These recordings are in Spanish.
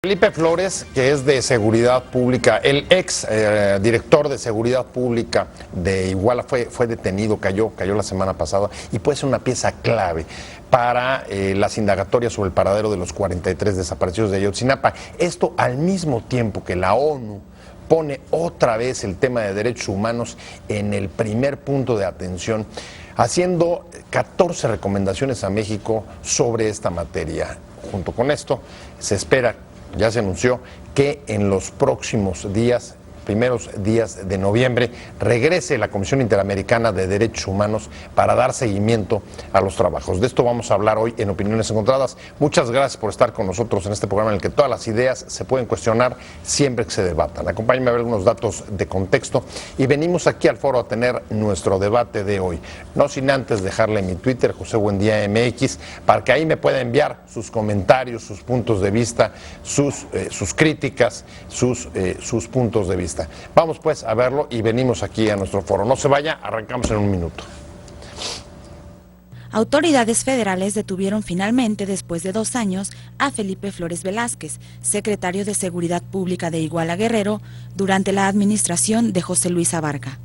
Felipe Flores, que es de Seguridad Pública, el ex director de Seguridad Pública de Iguala, fue detenido, cayó la semana pasada y puede ser una pieza clave para las indagatorias sobre el paradero de los 43 desaparecidos de Ayotzinapa. Esto al mismo tiempo que la ONU pone otra vez el tema de derechos humanos en el primer punto de atención, haciendo 14 recomendaciones a México sobre esta materia. Junto con esto, se espera, ya se anunció, que en los próximos días, primeros días de noviembre, regrese la Comisión Interamericana de Derechos Humanos para dar seguimiento a los trabajos. De esto vamos a hablar hoy en Opiniones Encontradas. Muchas gracias por estar con nosotros en este programa en el que todas las ideas se pueden cuestionar siempre que se debatan. Acompáñenme a ver algunos datos de contexto y venimos aquí al foro a tener nuestro debate de hoy. No sin antes dejarle mi Twitter, José Buendía MX, para que ahí me pueda enviar sus comentarios, sus puntos de vista, sus críticas, sus puntos de vista. Vamos pues a verlo y venimos aquí a nuestro foro. No se vaya, arrancamos en un minuto. Autoridades federales detuvieron finalmente, después de 2 años, a Felipe Flores Velázquez, secretario de Seguridad Pública de Iguala Guerrero, durante la administración de José Luis Abarca.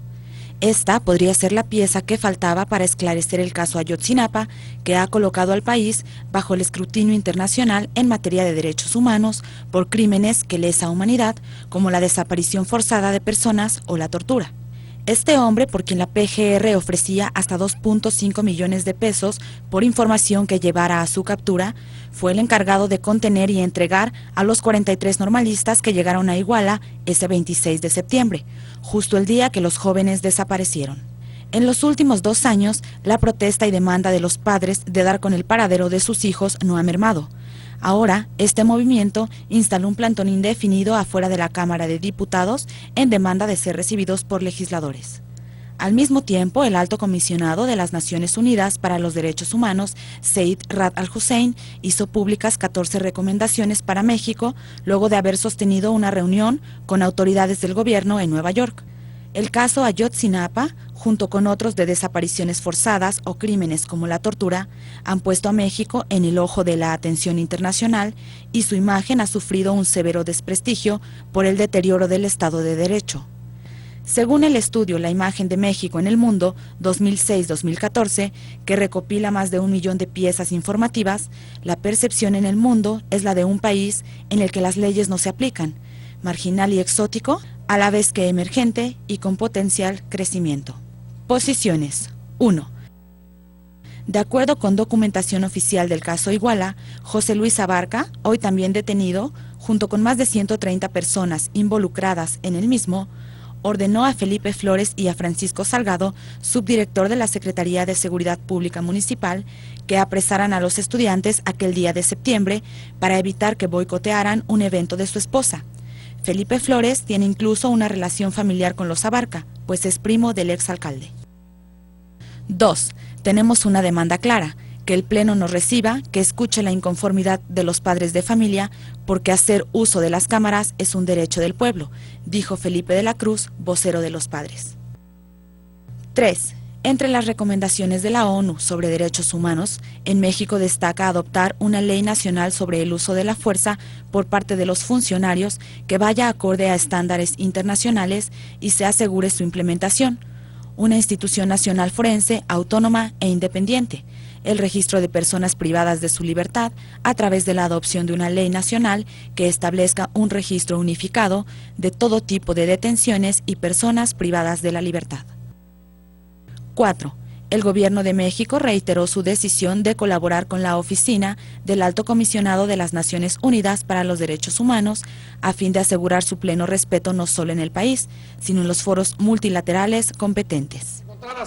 Esta podría ser la pieza que faltaba para esclarecer el caso Ayotzinapa, que ha colocado al país bajo el escrutinio internacional en materia de derechos humanos por crímenes que lesa humanidad, como la desaparición forzada de personas o la tortura. Este hombre, por quien la PGR ofrecía hasta 2.5 millones de pesos por información que llevara a su captura, fue el encargado de contener y entregar a los 43 normalistas que llegaron a Iguala ese 26 de septiembre, justo el día que los jóvenes desaparecieron. En los últimos 2 años, la protesta y demanda de los padres de dar con el paradero de sus hijos no ha mermado. Ahora, este movimiento instaló un plantón indefinido afuera de la Cámara de Diputados en demanda de ser recibidos por legisladores. Al mismo tiempo, el alto comisionado de las Naciones Unidas para los Derechos Humanos, Zeid Ra'ad al-Hussein, hizo públicas 14 recomendaciones para México luego de haber sostenido una reunión con autoridades del gobierno en Nueva York. El caso Ayotzinapa, junto con otros de desapariciones forzadas o crímenes como la tortura, han puesto a México en el ojo de la atención internacional y su imagen ha sufrido un severo desprestigio por el deterioro del Estado de Derecho. Según el estudio La imagen de México en el mundo 2006-2014, que recopila más de 1 millón de piezas informativas, la percepción en el mundo es la de un país en el que las leyes no se aplican, marginal y exótico, a la vez que emergente y con potencial crecimiento. Posiciones. 1. De acuerdo con documentación oficial del caso Iguala, José Luis Abarca, hoy también detenido, junto con más de 130 personas involucradas en el mismo, ordenó a Felipe Flores y a Francisco Salgado, subdirector de la Secretaría de Seguridad Pública Municipal, que apresaran a los estudiantes aquel día de septiembre para evitar que boicotearan un evento de su esposa. Felipe Flores tiene incluso una relación familiar con los Abarca, pues es primo del exalcalde. 2. Tenemos una demanda clara, que el Pleno nos reciba, que escuche la inconformidad de los padres de familia, porque hacer uso de las cámaras es un derecho del pueblo, dijo Felipe de la Cruz, vocero de los padres. 3. Entre las recomendaciones de la ONU sobre derechos humanos, en México destaca adoptar una ley nacional sobre el uso de la fuerza por parte de los funcionarios que vaya acorde a estándares internacionales y se asegure su implementación, una institución nacional forense, autónoma e independiente, el registro de personas privadas de su libertad a través de la adopción de una ley nacional que establezca un registro unificado de todo tipo de detenciones y personas privadas de la libertad. 4. El Gobierno de México reiteró su decisión de colaborar con la Oficina del Alto Comisionado de las Naciones Unidas para los Derechos Humanos a fin de asegurar su pleno respeto no solo en el país, sino en los foros multilaterales competentes.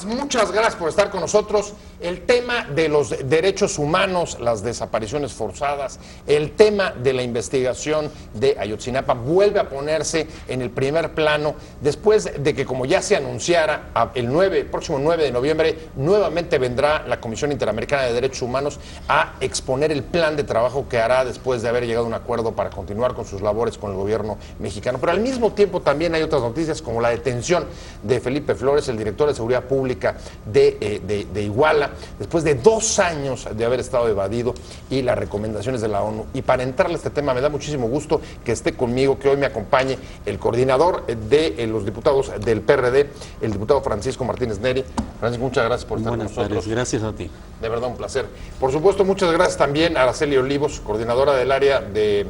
Muchas gracias por estar con nosotros. El tema de los derechos humanos, las desapariciones forzadas, el tema de la investigación de Ayotzinapa vuelve a ponerse en el primer plano después de que, como ya se anunciara, el próximo 9 de noviembre nuevamente vendrá la Comisión Interamericana de Derechos Humanos a exponer el plan de trabajo que hará después de haber llegado a un acuerdo para continuar con sus labores con el gobierno mexicano. Pero al mismo tiempo también hay otras noticias, como la detención de Felipe Flores, el director de Seguridad Pública de Iguala, Iguala, después de 2 años de haber estado evadido y las recomendaciones de la ONU. Y para entrarle a este tema, me da muchísimo gusto que esté conmigo, que hoy me acompañe el coordinador de los diputados del PRD, el diputado Francisco Martínez Neri. Francisco, muchas gracias por estar con nosotros. Buenas tardes, gracias a ti. De verdad, un placer. Por supuesto, muchas gracias también a Araceli Olivos, coordinadora del área de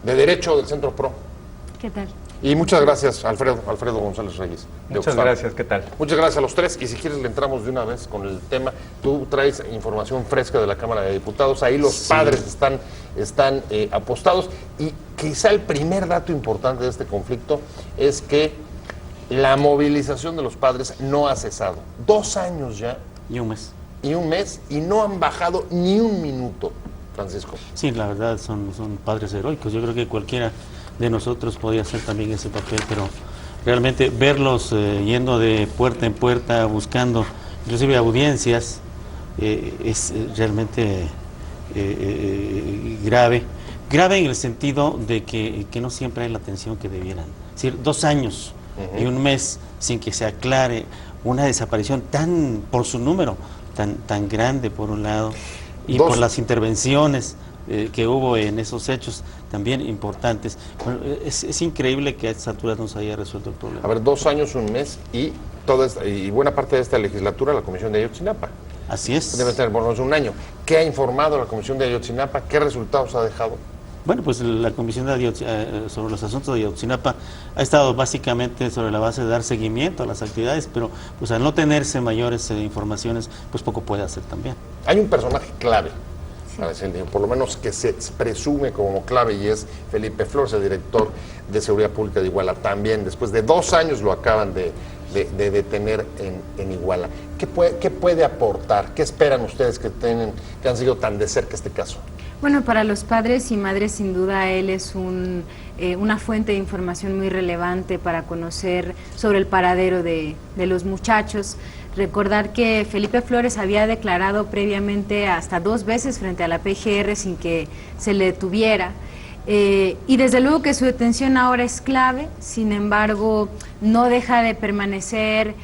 Derecho del Centro PRO. ¿Qué tal? Y muchas gracias, Alfredo González Reyes. Muchas gracias, ¿qué tal? Muchas gracias a los tres. Y si quieres, le entramos de una vez con el tema. Tú traes información fresca de la Cámara de Diputados. Ahí los padres están apostados. Y quizá el primer dato importante de este conflicto es que la movilización de los padres no ha cesado. 2 años ya. Y un mes. Y un mes, y no han bajado ni un minuto, Francisco. Sí, la verdad son padres heroicos. Yo creo que cualquiera de nosotros podía hacer también ese papel, pero realmente verlos yendo de puerta en puerta, buscando inclusive audiencias, es realmente grave. Grave en el sentido de que no siempre hay la atención que debieran. Es decir, 2 años y un mes sin que se aclare una desaparición tan, por su número, tan grande por un lado, y por las intervenciones que hubo en esos hechos también importantes. Bueno, es increíble que a estas alturas no se haya resuelto el problema. A ver, 2 años, un mes y buena parte de esta legislatura la Comisión de Ayotzinapa. Así es. Debe tener por lo menos un año. ¿Qué ha informado la Comisión de Ayotzinapa? ¿Qué resultados ha dejado? Bueno, pues la Comisión sobre los asuntos de Ayotzinapa ha estado básicamente sobre la base de dar seguimiento a las actividades, pero pues al no tenerse mayores informaciones, pues poco puede hacer también. Hay un personaje clave, por lo menos que se presume como clave, y es Felipe Flores, el director de Seguridad Pública de Iguala. También, después de 2 años lo acaban de detener en Iguala. ¿Qué puede aportar? ¿Qué esperan ustedes que han seguido tan de cerca este caso? Bueno, para los padres y madres, sin duda, él es una fuente de información muy relevante para conocer sobre el paradero de los muchachos. Recordar que Felipe Flores había declarado previamente hasta 2 veces frente a la PGR sin que se le detuviera. Y desde luego que su detención ahora es clave, sin embargo, no deja de permanecer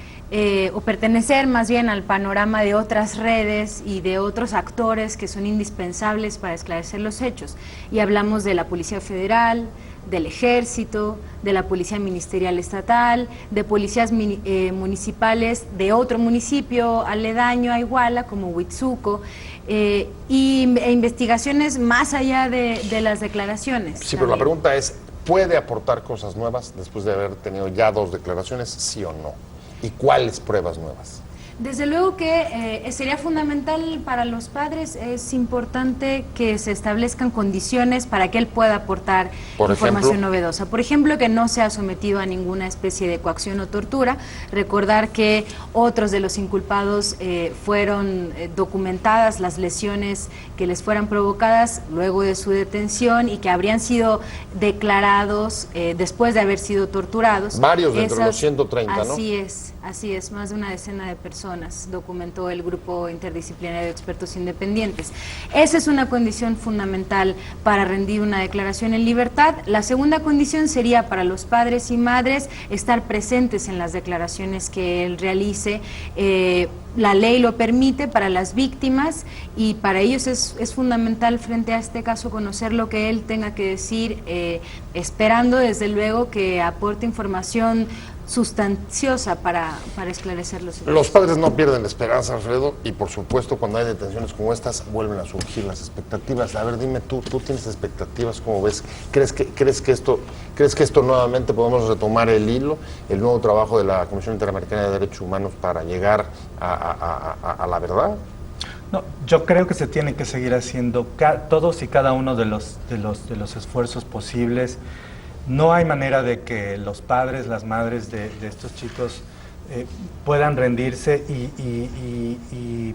o pertenecer más bien al panorama de otras redes y de otros actores que son indispensables para esclarecer los hechos. Y hablamos de la Policía Federal, del Ejército, de la Policía Ministerial Estatal, de policías municipales de otro municipio aledaño a Iguala, como Huitzuco, e investigaciones más allá de las declaraciones. Sí, pero la pregunta es, ¿puede aportar cosas nuevas después de haber tenido ya 2 declaraciones, sí o no? ¿Y cuáles pruebas nuevas? Desde luego que sería fundamental para los padres, es importante que se establezcan condiciones para que él pueda aportar información novedosa. Por ejemplo, que no sea sometido a ninguna especie de coacción o tortura. Recordar que otros de los inculpados fueron documentadas las lesiones que les fueran provocadas luego de su detención y que habrían sido declarados después de haber sido torturados. Varios de entre los 130, ¿no? Así es, más de una decena de personas, documentó el grupo interdisciplinario de expertos independientes. Esa es una condición fundamental para rendir una declaración en libertad. La segunda condición sería para los padres y madres estar presentes en las declaraciones que él realice. La ley lo permite para las víctimas y para ellos es fundamental frente a este caso conocer lo que él tenga que decir, esperando desde luego que aporte información sustanciosa para esclarecer los hechos. Los padres no pierden la esperanza, Alfredo, y por supuesto cuando hay detenciones como estas vuelven a surgir las expectativas. A ver, dime tú tienes expectativas, ¿cómo ves? ¿Crees que esto nuevamente podemos retomar el hilo, el nuevo trabajo de la Comisión Interamericana de Derechos Humanos para llegar a la verdad? No, yo creo que se tienen que seguir haciendo todos y cada uno de los esfuerzos posibles. No hay manera de que los padres, las madres de estos chicos puedan rendirse y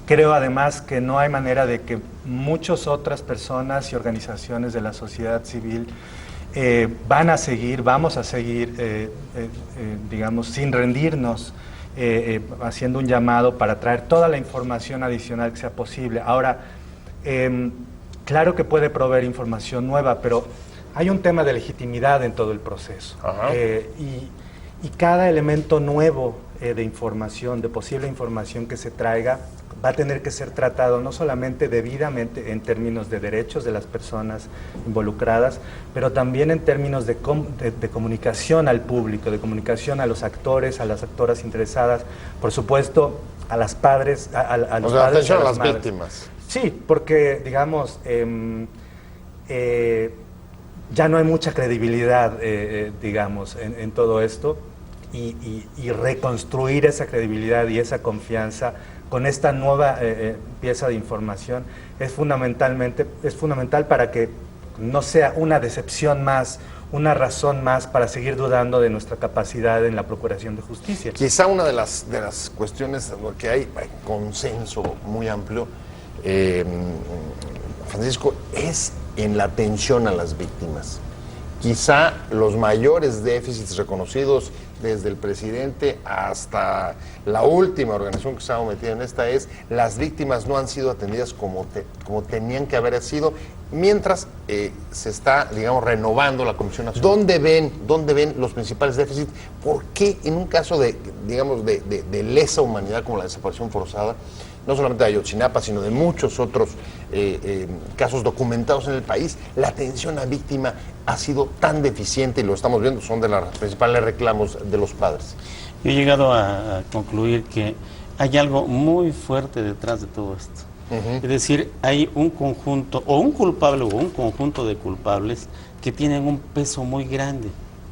creo además que no hay manera de que muchas otras personas y organizaciones de la sociedad civil vamos a seguir, digamos, sin rendirnos, haciendo un llamado para traer toda la información adicional que sea posible. Ahora, claro que puede proveer información nueva, pero hay un tema de legitimidad en todo el proceso y cada elemento nuevo de información, de posible información que se traiga, va a tener que ser tratado no solamente debidamente en términos de derechos de las personas involucradas, pero también en términos de comunicación al público, de comunicación a los actores, a las actoras interesadas, por supuesto a las padres, a los o sea, padres y atención a a las las madres. víctimas. Sí, porque digamos ya no hay mucha credibilidad, digamos, en todo esto, y reconstruir esa credibilidad y esa confianza con esta nueva pieza de información es fundamental para que no sea una decepción más, una razón más para seguir dudando de nuestra capacidad en la procuración de justicia. Quizá una de las cuestiones que hay consenso muy amplio, Francisco, es en la atención a las víctimas. Quizá los mayores déficits reconocidos desde el presidente hasta la última organización que estaba metida en esta es las víctimas no han sido atendidas como tenían que haber sido, mientras se está, digamos, renovando la Comisión Nacional. ¿Dónde ven los principales déficits? ¿Por qué en un caso de lesa humanidad como la desaparición forzada, no solamente de Ayotzinapa, sino de muchos otros casos documentados en el país, la atención a víctima ha sido tan deficiente, y lo estamos viendo, son de los principales reclamos de los padres? Yo he llegado a concluir que hay algo muy fuerte detrás de todo esto. Es decir, hay un conjunto, o un culpable o un conjunto de culpables que tienen un peso muy grande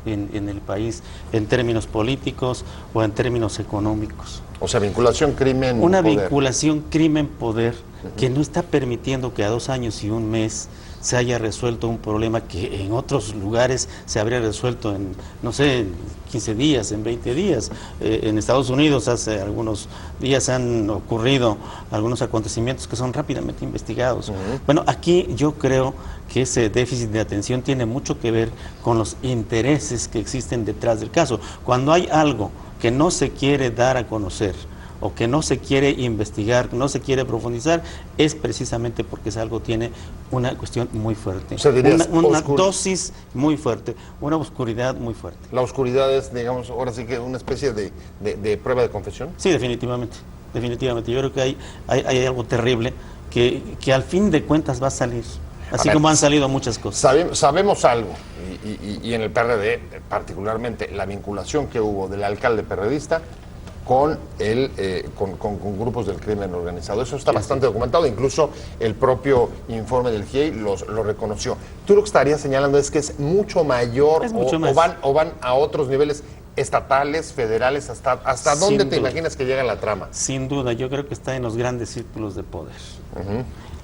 en el país, en términos políticos o en términos económicos. O sea, vinculación crimen-poder. Una vinculación crimen-poder que no está permitiendo que a 2 años y 1 mes se haya resuelto un problema que en otros lugares se habría resuelto en, no sé, en 15 días, en 20 días. En Estados Unidos hace algunos días han ocurrido algunos acontecimientos que son rápidamente investigados. Bueno, aquí yo creo que ese déficit de atención tiene mucho que ver con los intereses que existen detrás del caso. Cuando hay algo que no se quiere dar a conocer, o que no se quiere investigar, no se quiere profundizar, es precisamente porque es algo tiene una cuestión muy fuerte, o sea, una dosis muy fuerte, una oscuridad muy fuerte. ¿La oscuridad es, digamos, ahora sí que una especie de prueba de confesión? Sí, definitivamente. Yo creo que hay algo terrible que al fin de cuentas va a salir, así como han salido muchas cosas. Sabemos algo, y en el PRD particularmente, la vinculación que hubo del alcalde perredista con grupos del crimen organizado. Eso está bastante documentado, incluso el propio informe del GIEI lo reconoció. Tú lo que estarías señalando es que es mucho mayor, o van a otros niveles estatales, federales, ¿hasta dónde te imaginas que llega la trama? Sin duda, yo creo que está en los grandes círculos de poder.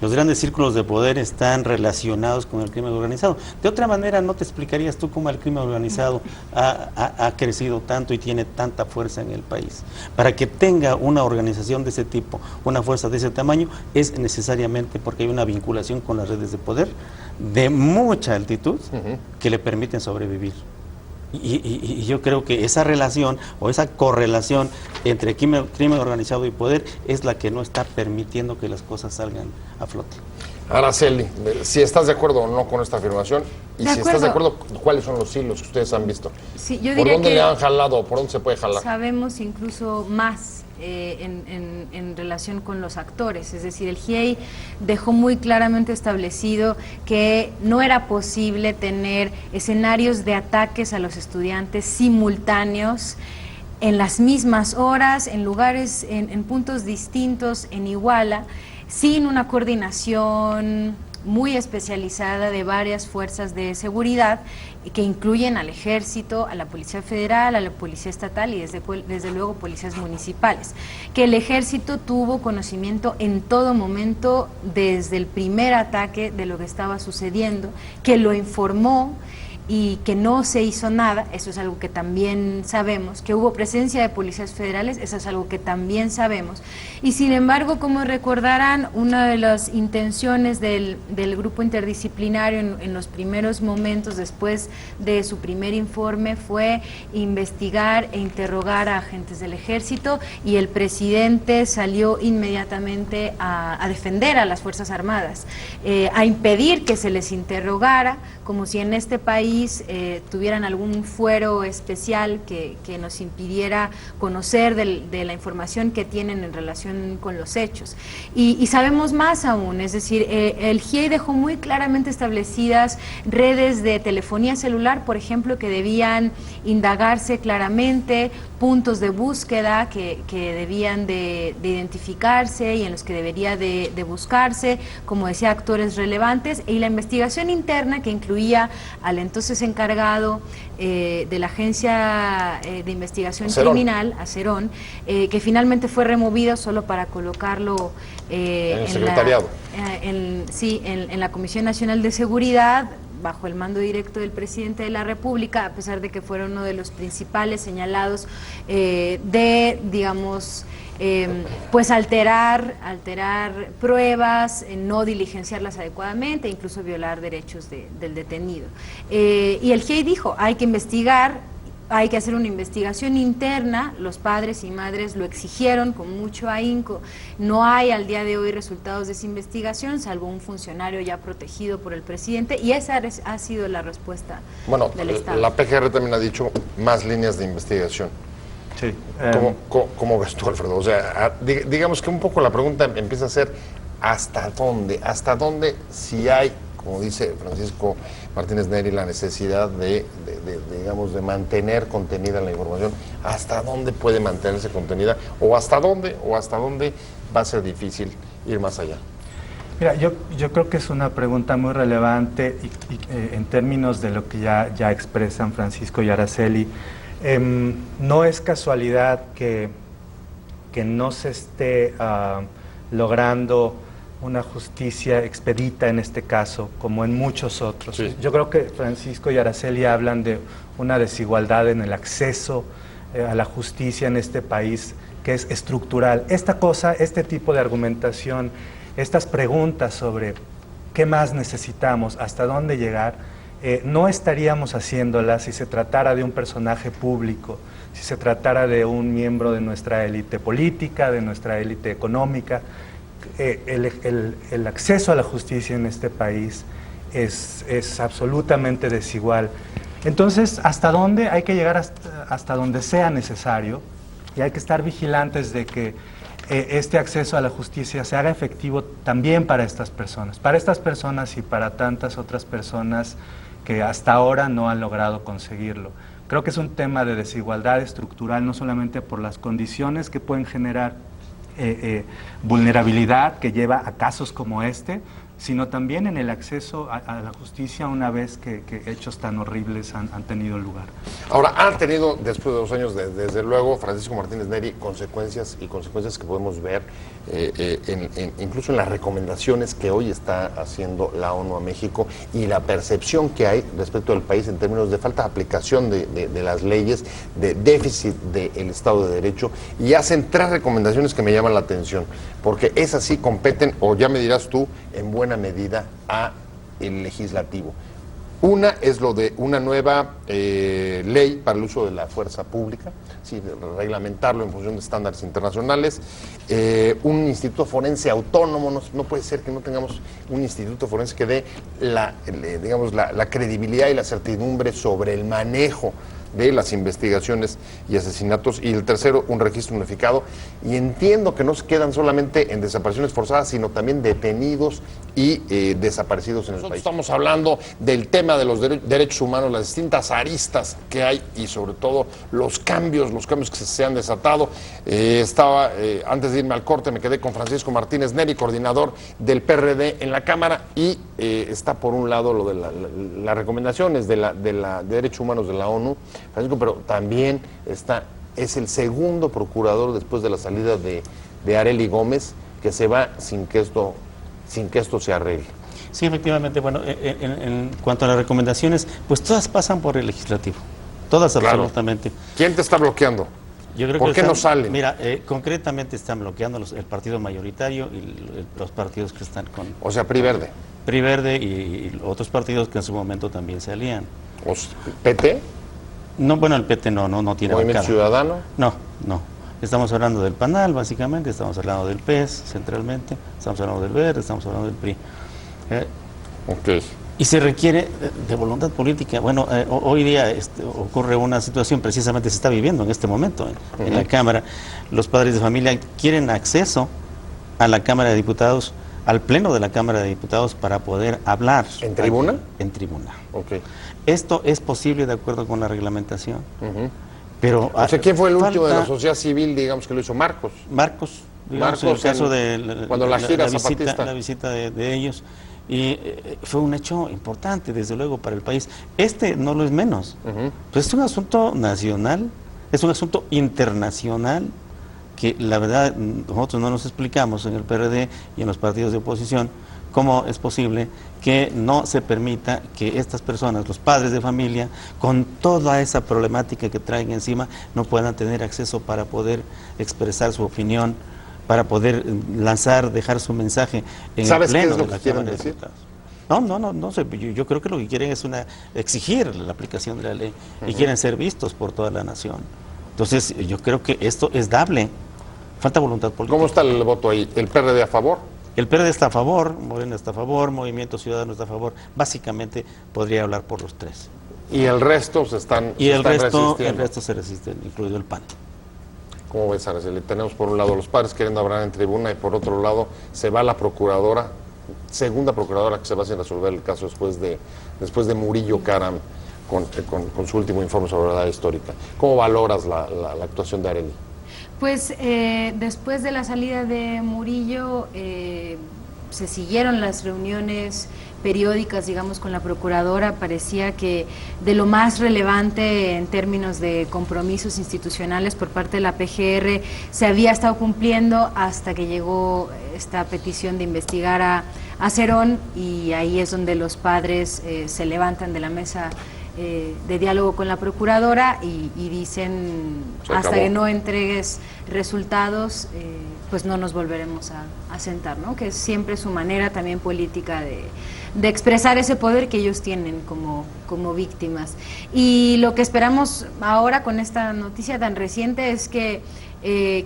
Los grandes círculos de poder están relacionados con el crimen organizado. De otra manera, no te explicarías tú cómo el crimen organizado ha crecido tanto y tiene tanta fuerza en el país. Para que tenga una organización de ese tipo, una fuerza de ese tamaño, es necesariamente porque hay una vinculación con las redes de poder de mucha altitud que le permiten sobrevivir. Y yo creo que esa relación o esa correlación entre crimen organizado y poder es la que no está permitiendo que las cosas salgan a flote. Araceli, si estás de acuerdo o no con esta afirmación, y si estás de acuerdo, ¿cuáles son los hilos que ustedes han visto? Sí, yo ¿Por diría dónde que le han jalado o por dónde se puede jalar? sabemos incluso más en relación con los actores, es decir, el GIEI dejó muy claramente establecido que no era posible tener escenarios de ataques a los estudiantes simultáneos en las mismas horas, en lugares, en puntos distintos, en Iguala, sin una coordinación muy especializada de varias fuerzas de seguridad que incluyen al Ejército, a la Policía Federal, a la Policía Estatal y desde luego policías municipales. Que el Ejército tuvo conocimiento en todo momento desde el primer ataque de lo que estaba sucediendo, que lo informó y que no se hizo nada, eso es algo que también sabemos, que hubo presencia de policías federales, eso es algo que también sabemos, y sin embargo, como recordarán, una de las intenciones del grupo interdisciplinario en los primeros momentos después de su primer informe fue investigar e interrogar a agentes del Ejército, y el presidente salió inmediatamente a defender a las Fuerzas Armadas, a impedir que se les interrogara, como si en este país país tuvieran algún fuero especial que nos impidiera conocer de la información que tienen en relación con los hechos. Y sabemos más aún, es decir, el GIEI dejó muy claramente establecidas redes de telefonía celular, por ejemplo, que debían indagarse claramente, puntos de búsqueda que debían de identificarse y en los que debería de buscarse, como decía, actores relevantes, y la investigación interna que incluía al entonces encargado de la Agencia de Investigación Criminal, Acerón, que finalmente fue removido solo para colocarlo en el secretariado. En la Comisión Nacional de Seguridad, bajo el mando directo del presidente de la República, a pesar de que fueron uno de los principales señalados de, digamos, pues alterar pruebas, no diligenciarlas adecuadamente, incluso violar derechos del detenido. Y el GIEI dijo, hay que investigar, hay que hacer una investigación interna, los padres y madres lo exigieron con mucho ahínco, no hay al día de hoy resultados de esa investigación, salvo un funcionario ya protegido por el presidente, y esa ha sido la respuesta del Estado. La PGR también ha dicho más líneas de investigación. Sí. ¿Cómo ves tú, Alfredo? O sea, digamos que un poco la pregunta empieza a ser ¿hasta dónde si hay, como dice Francisco Martínez Neri, la necesidad digamos, de mantener contenida la información? ¿Hasta dónde puede mantenerse contenida? ¿O hasta dónde va a ser difícil ir más allá? Mira, yo creo que es una pregunta muy relevante y en términos de lo que ya expresan Francisco y Araceli. No es casualidad que no se esté logrando una justicia expedita en este caso, como en muchos otros. Sí. Yo creo que Francisco y Araceli hablan de una desigualdad en el acceso a la justicia en este país que es estructural. Este tipo de argumentación, estas preguntas sobre qué más necesitamos, hasta dónde llegar, no estaríamos haciéndolas si se tratara de un personaje público, si se tratara de un miembro de nuestra élite política, de nuestra élite económica. El acceso a la justicia en este país es absolutamente desigual. Entonces, ¿hasta dónde? Hay que llegar hasta donde sea necesario, y hay que estar vigilantes de que este acceso a la justicia se haga efectivo también para estas personas y para tantas otras personas que hasta ahora no han logrado conseguirlo. Creo que es un tema de desigualdad estructural, no solamente por las condiciones que pueden generar vulnerabilidad que lleva a casos como este, sino también en el acceso a la justicia una vez que hechos tan horribles han tenido lugar. Ahora, han tenido, después de 2 años, desde luego, Francisco Martínez Neri, consecuencias que podemos ver incluso en las recomendaciones que hoy está haciendo la ONU a México y la percepción que hay respecto del país en términos de falta de aplicación de las leyes, de déficit del Estado de Derecho, y hacen 3 recomendaciones que me llaman la atención, porque esas sí competen, o ya me dirás tú, en buena medida a el legislativo. Una es lo de una nueva ley para el uso de la fuerza pública, sí, reglamentarlo en función de estándares internacionales, un instituto forense autónomo. No puede ser que no tengamos un instituto forense que dé la credibilidad y la certidumbre sobre el manejo de las investigaciones y asesinatos. Y el tercero, un registro unificado. Y entiendo que no se quedan solamente en desapariciones forzadas, sino también detenidos y desaparecidos en el país. Estamos hablando del tema de los derechos humanos, las distintas aristas que hay y sobre todo los cambios que se han desatado. Antes de irme al corte, me quedé con Francisco Martínez Neri, coordinador del PRD en la Cámara, y está por un lado lo de las recomendaciones de derechos humanos de la ONU, Francisco, pero también es el segundo procurador después de la salida de Arely Gómez, que se va sin que esto se arregle. Sí, efectivamente. Bueno, en cuanto a las recomendaciones, pues todas pasan por el legislativo, todas, claro, absolutamente. ¿Quién te está bloqueando? Yo creo ¿Por qué no salen? Mira, concretamente están bloqueando el partido mayoritario y los partidos que están con... O sea, PRI Verde. PRI Verde y otros partidos que en su momento también se alían. ¿PT? No, bueno, el PT no tiene ¿Movimiento Ciudadano? No. Estamos hablando del PANAL, básicamente, estamos hablando del PES, centralmente, estamos hablando del Verde, estamos hablando del PRI. Ok. Y se requiere de voluntad política. Bueno, hoy día ocurre una situación, precisamente se está viviendo en este momento en la Cámara. Los padres de familia quieren acceso a la Cámara de Diputados, al Pleno de la Cámara de Diputados, para poder hablar. ¿En tribuna? En tribuna. Ok. Esto es posible de acuerdo con la reglamentación. Pero O sea, ¿quién fue el último de la sociedad civil, digamos, que lo hizo? Marcos. Digamos, en el caso de cuando la gira zapatista. la visita de ellos. Y fue un hecho importante, desde luego, para el país. Este no lo es menos. Pues es un asunto nacional, es un asunto internacional, que la verdad nosotros no nos explicamos en el PRD y en los partidos de oposición cómo es posible que no se permita que estas personas, los padres de familia, con toda esa problemática que traen encima, no puedan tener acceso para poder expresar su opinión, para poder lanzar, dejar su mensaje en el ¿Sabes pleno qué es lo de la que quieren Cámara de decir? Diputados. No sé, yo creo que lo que quieren es exigir la aplicación de la ley y quieren ser vistos por toda la nación. Entonces, yo creo que esto es dable. Falta voluntad política. ¿Cómo está el voto ahí? ¿El PRD a favor? El PRD está a favor, Morena está a favor, Movimiento Ciudadano está a favor. Básicamente podría hablar por los tres. Y el resto se están resistiendo. El resto se resisten, incluido el PAN. ¿Cómo ves, Araceli? Tenemos por un lado los padres queriendo hablar en tribuna y por otro lado se va la procuradora, segunda procuradora que se va a resolver el caso después de Murillo Karam con su último informe sobre la verdad histórica. ¿Cómo valoras la actuación de Arely? Pues después de la salida de Murillo se siguieron las reuniones periódicas, digamos, con la procuradora. Parecía que de lo más relevante en términos de compromisos institucionales por parte de la PGR se había estado cumpliendo hasta que llegó esta petición de investigar a Cerón, y ahí es donde los padres se levantan de la mesa de diálogo con la procuradora y dicen: hasta que no entregues resultados, pues no nos volveremos a sentar, ¿no? Que es siempre su manera también política de expresar ese poder que ellos tienen como víctimas. Y lo que esperamos ahora con esta noticia tan reciente es que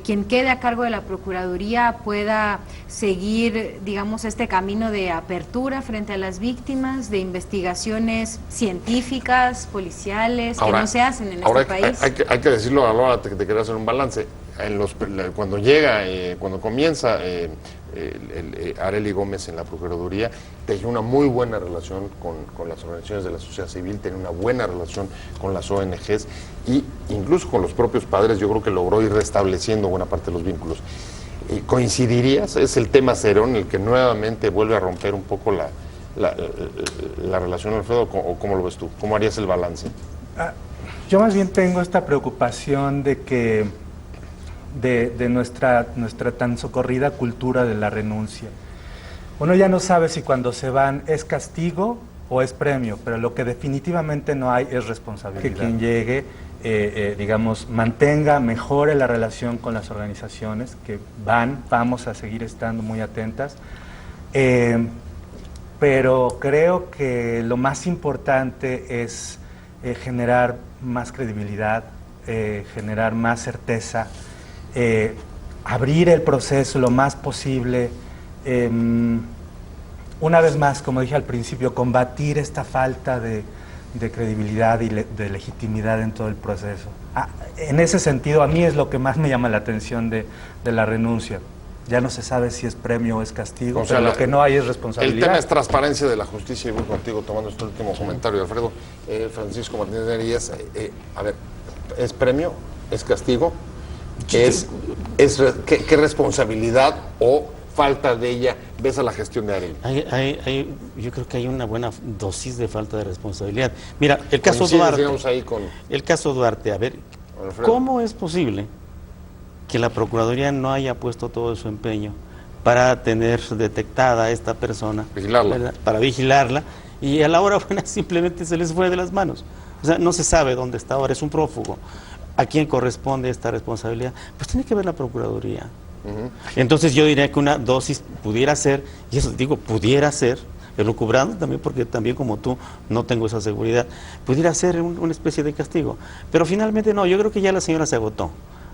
quien quede a cargo de la Procuraduría pueda seguir, digamos, este camino de apertura frente a las víctimas, de investigaciones científicas, policiales, ahora, que no se hacen en este país. Hay que decirlo a la hora de querer hacer un balance. Cuando comienza Arely Gómez en la Procuraduría, tenía una muy buena relación con las organizaciones de la sociedad civil, tenía una buena relación con las ONGs y incluso con los propios padres. Yo creo que logró ir restableciendo buena parte de los vínculos. ¿Coincidirías? ¿Es el tema Cerón el que nuevamente vuelve a romper un poco la relación, Alfredo? ¿O cómo lo ves tú? ¿Cómo harías el balance? Yo más bien tengo esta preocupación de que de nuestra tan socorrida cultura de la renuncia. Uno ya no sabe si cuando se van es castigo o es premio, pero lo que definitivamente no hay es responsabilidad. Que quien llegue, digamos, mantenga, mejore la relación con las organizaciones que vamos a seguir estando muy atentas, pero creo que lo más importante es generar más credibilidad, generar más certeza, abrir el proceso lo más posible, una vez más, como dije al principio, combatir esta falta de credibilidad y de legitimidad en todo el proceso. En ese sentido, a mí es lo que más me llama la atención de la renuncia. Ya no se sabe si es premio o es castigo, o sea, pero lo que no hay es responsabilidad. El tema es transparencia de la justicia, y voy contigo tomando este último comentario, Alfredo. Francisco Martínez Nerías, a ver, ¿es premio? ¿Es castigo? ¿Qué responsabilidad o falta de ella ves a la gestión de Arely? Yo creo que hay una buena dosis de falta de responsabilidad. Mira, el caso Duarte. El caso Duarte, a ver, Alfredo, ¿cómo es posible que la Procuraduría no haya puesto todo su empeño para tener detectada a esta persona, para vigilarla, y a la hora buena simplemente se les fue de las manos? O sea, no se sabe dónde está ahora, es un prófugo. ¿A quién corresponde esta responsabilidad? Pues tiene que ver la Procuraduría. Entonces yo diría que una dosis pudiera ser, y eso digo, pudiera ser, elucubrando también, porque también como tú no tengo esa seguridad, pudiera ser una especie de castigo. Pero finalmente no, yo creo que ya la señora se agotó.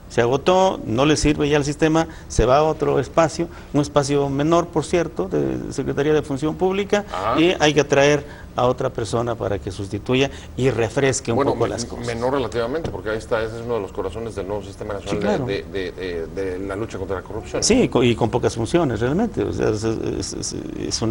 se agotó, no le sirve ya el sistema, se va a otro espacio, un espacio menor, por cierto, de Secretaría de Función Pública, y hay que traer a otra persona para que sustituya y refresque un poco las cosas. Menor relativamente, porque ahí está, ese es uno de los corazones del nuevo sistema nacional, claro, de la lucha contra la corrupción. Sí, y con pocas funciones realmente, o sea, es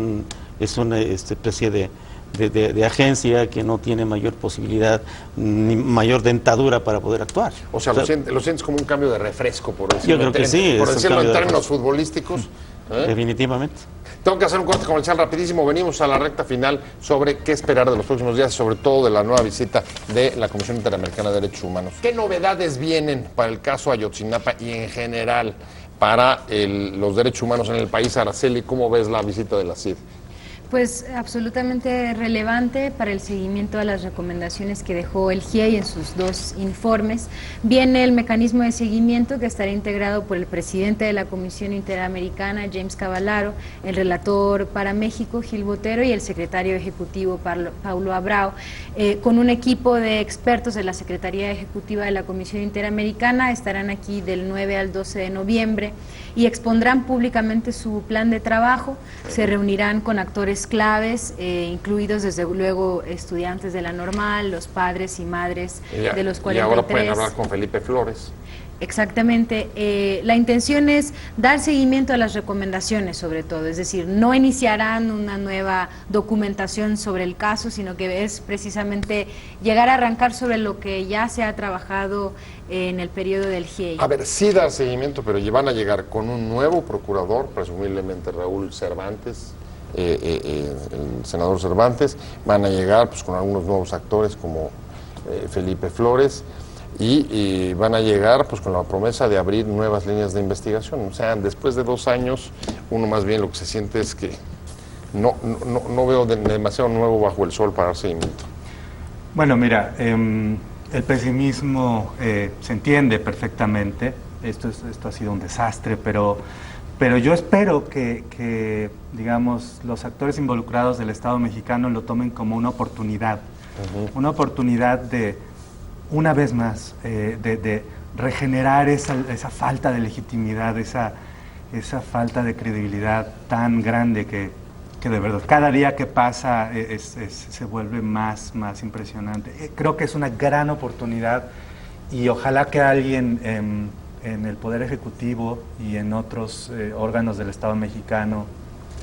una especie de agencia que no tiene mayor posibilidad ni mayor dentadura para poder actuar. O sea, lo sientes como un cambio de refresco, por decirlo, yo creo que sí, por decirlo en términos refresco futbolísticos. Definitivamente. Tengo que hacer un corte comercial rapidísimo. Venimos a la recta final sobre qué esperar de los próximos días, sobre todo de la nueva visita de la Comisión Interamericana de Derechos Humanos. ¿Qué novedades vienen para el caso Ayotzinapa y en general para los derechos humanos en el país? Araceli, ¿cómo ves la visita de la CID? Pues absolutamente relevante para el seguimiento a las recomendaciones que dejó el GIEI en sus 2 informes. Viene el mecanismo de seguimiento que estará integrado por el presidente de la Comisión Interamericana, James Cavallaro, el relator para México, Gil Botero, y el secretario ejecutivo, Paulo Abrao, con un equipo de expertos de la Secretaría Ejecutiva de la Comisión Interamericana. Estarán aquí del 9 al 12 de noviembre y expondrán públicamente su plan de trabajo. Se reunirán con actores claves, incluidos desde luego estudiantes de la Normal, los padres y madres de los 43. Y ahora pueden hablar con Felipe Flores. Exactamente. La intención es dar seguimiento a las recomendaciones, sobre todo, es decir, no iniciarán una nueva documentación sobre el caso, sino que es precisamente llegar a arrancar sobre lo que ya se ha trabajado en el periodo del GIEI. A ver, sí dar seguimiento, pero van a llegar con un nuevo procurador, presumiblemente Raúl Cervantes, el senador Cervantes. Van a llegar pues con algunos nuevos actores como Felipe Flores, y van a llegar pues con la promesa de abrir nuevas líneas de investigación. O sea, después de 2 años, uno más bien lo que se siente es que no veo demasiado nuevo bajo el sol para dar seguimiento. Bueno, mira, el pesimismo se entiende perfectamente. Esto ha sido un desastre, pero yo espero que, digamos, los actores involucrados del Estado mexicano lo tomen como una oportunidad. Una oportunidad de, una vez más, de regenerar esa falta de legitimidad, esa falta de credibilidad tan grande que de verdad cada día que pasa se vuelve más impresionante. Creo que es una gran oportunidad y ojalá que alguien en el Poder Ejecutivo y en otros órganos del Estado mexicano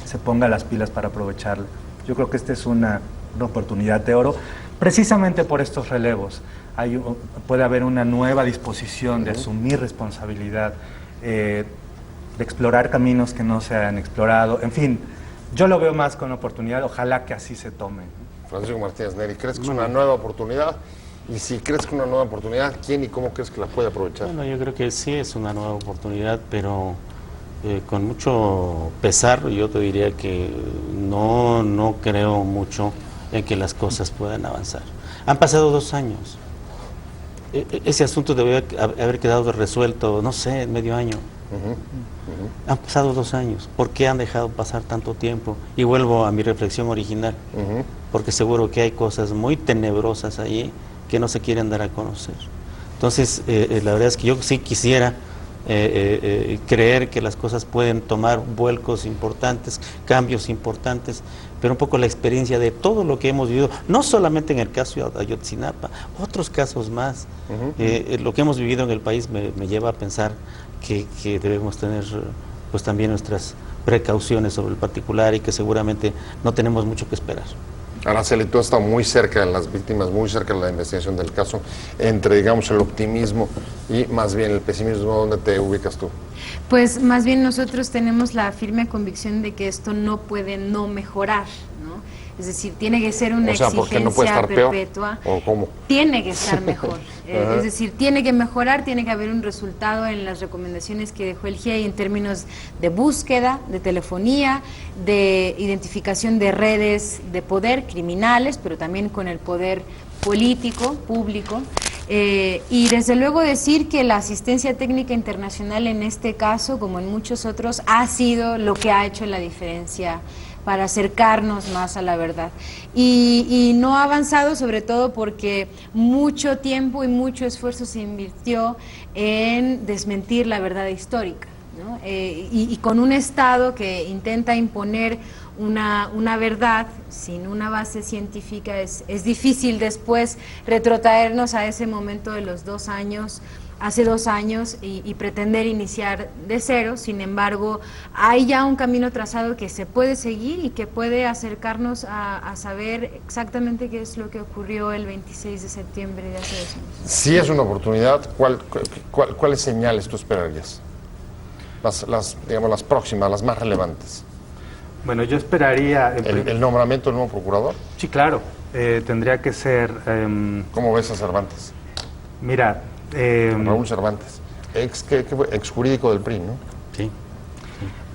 se ponga las pilas para aprovecharla. Yo creo que esta es una oportunidad de oro, precisamente por estos relevos. Puede haber una nueva disposición de asumir responsabilidad, de explorar caminos que no se han explorado. En fin, yo lo veo más con oportunidad, ojalá que así se tome. Francisco Martínez Neri, ¿crees que es una nueva oportunidad? Y si crees que es una nueva oportunidad, ¿quién y cómo crees que la puede aprovechar? Bueno, yo creo que sí es una nueva oportunidad, pero con mucho pesar yo te diría que no creo mucho en que las cosas puedan avanzar. Han pasado 2 años. Ese asunto debe haber quedado resuelto, no sé, en medio año. Han pasado 2 años. ¿Por qué han dejado pasar tanto tiempo? Y vuelvo a mi reflexión original, porque seguro que hay cosas muy tenebrosas allí que no se quieren dar a conocer. Entonces, la verdad es que yo sí quisiera creer que las cosas pueden tomar vuelcos importantes, cambios importantes, pero un poco la experiencia de todo lo que hemos vivido, no solamente en el caso de Ayotzinapa, otros casos más. Lo que hemos vivido en el país me lleva a pensar que debemos tener pues también nuestras precauciones sobre el particular y que seguramente no tenemos mucho que esperar. Araceli, tú has estado muy cerca de las víctimas, muy cerca de la investigación del caso, entre, digamos, el optimismo y más bien el pesimismo. ¿Dónde te ubicas tú? Pues más bien nosotros tenemos la firme convicción de que esto no puede no mejorar, ¿no? Es decir, tiene que ser una exigencia no puede estar perpetua. Peor, ¿o cómo? Tiene que estar mejor. Es decir, tiene que mejorar, tiene que haber un resultado en las recomendaciones que dejó el GIEI en términos de búsqueda, de telefonía, de identificación de redes de poder criminales, pero también con el poder político, público. Y desde luego decir que la asistencia técnica internacional en este caso, como en muchos otros, ha sido lo que ha hecho la diferencia para acercarnos más a la verdad. Y no ha avanzado, sobre todo porque mucho tiempo y mucho esfuerzo se invirtió en desmentir la verdad histórica, ¿no? Y con un Estado que intenta imponer una verdad sin una base científica, es difícil después retrotraernos a ese momento de los 2 años, hace 2 años, y pretender iniciar de cero. Sin embargo, hay ya un camino trazado que se puede seguir y que puede acercarnos a saber exactamente qué es lo que ocurrió el 26 de septiembre de hace 2 años. Si es una oportunidad, ¿cuáles señales tú esperarías? Digamos, las próximas, las más relevantes. Bueno, yo esperaría... ¿El nombramiento del nuevo procurador? Sí, claro. Tendría que ser... ¿Cómo ves a Cervantes? Mira... Raúl Cervantes, ex jurídico del PRI, ¿no? Sí.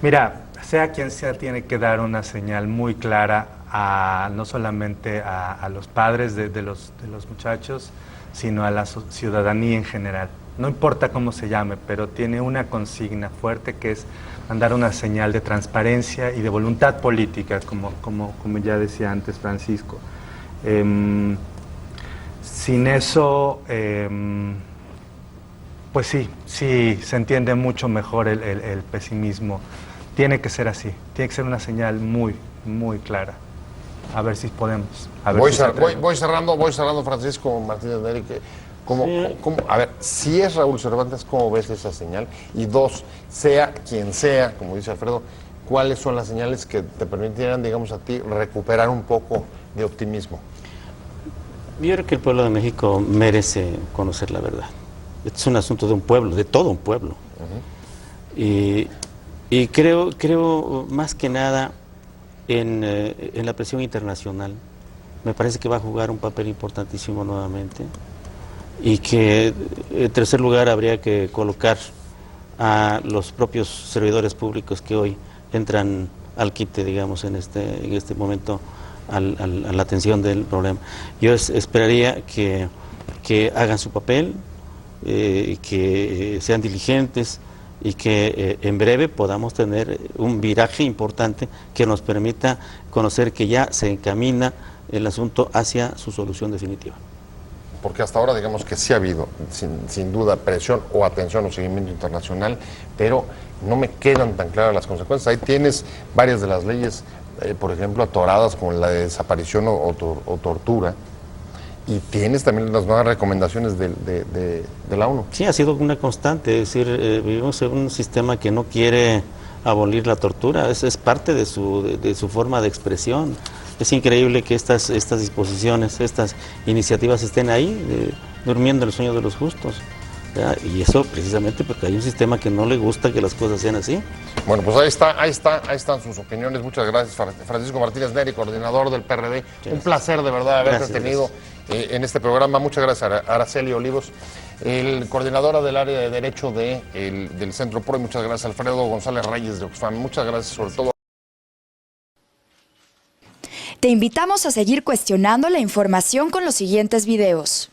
Mira, sea quien sea, tiene que dar una señal muy clara no solamente a los padres de los muchachos, sino a la ciudadanía en general. No importa cómo se llame, pero tiene una consigna fuerte, que es mandar una señal de transparencia y de voluntad política, como ya decía antes Francisco. Sin eso, pues sí, se entiende mucho mejor el pesimismo. Tiene que ser así, tiene que ser una señal muy, muy clara. A ver si podemos. Voy cerrando, Francisco Martínez Neri. A ver, si es Raúl Cervantes, ¿cómo ves esa señal? Y 2, sea quien sea, como dice Alfredo, ¿cuáles son las señales que te permitirán, digamos, a ti recuperar un poco de optimismo? Yo creo que el pueblo de México merece conocer la verdad. Este es un asunto de un pueblo, de todo un pueblo. Y creo más que nada en la presión internacional. Me parece que va a jugar un papel importantísimo nuevamente, y que en tercer lugar habría que colocar a los propios servidores públicos que hoy entran al quite, digamos, en este momento a la atención del problema. Yo esperaría que hagan su papel, que sean diligentes, y que en breve podamos tener un viraje importante que nos permita conocer que ya se encamina el asunto hacia su solución definitiva. Porque hasta ahora, digamos que sí ha habido, sin duda, presión o atención o seguimiento internacional, pero no me quedan tan claras las consecuencias. Ahí tienes varias de las leyes, por ejemplo, atoradas, como la de desaparición o tortura, y tienes también las nuevas recomendaciones de la ONU. Sí, ha sido una constante, es decir, vivimos en un sistema que no quiere abolir la tortura, es parte de su forma de expresión. Es increíble que estas disposiciones, estas iniciativas estén ahí, durmiendo el sueño de los justos, ¿verdad? Y eso precisamente porque hay un sistema que no le gusta que las cosas sean así. Bueno, pues ahí están sus opiniones. Muchas gracias, Francisco Martínez Neri, coordinador del PRD. Gracias. Un placer de verdad haberte tenido en este programa. Muchas gracias a Araceli Olivos, coordinadora del área de Derecho del Centro PRO. Y muchas gracias a Alfredo González Reyes de Oxfam. Muchas gracias sobre todo. Te invitamos a seguir cuestionando la información con los siguientes videos.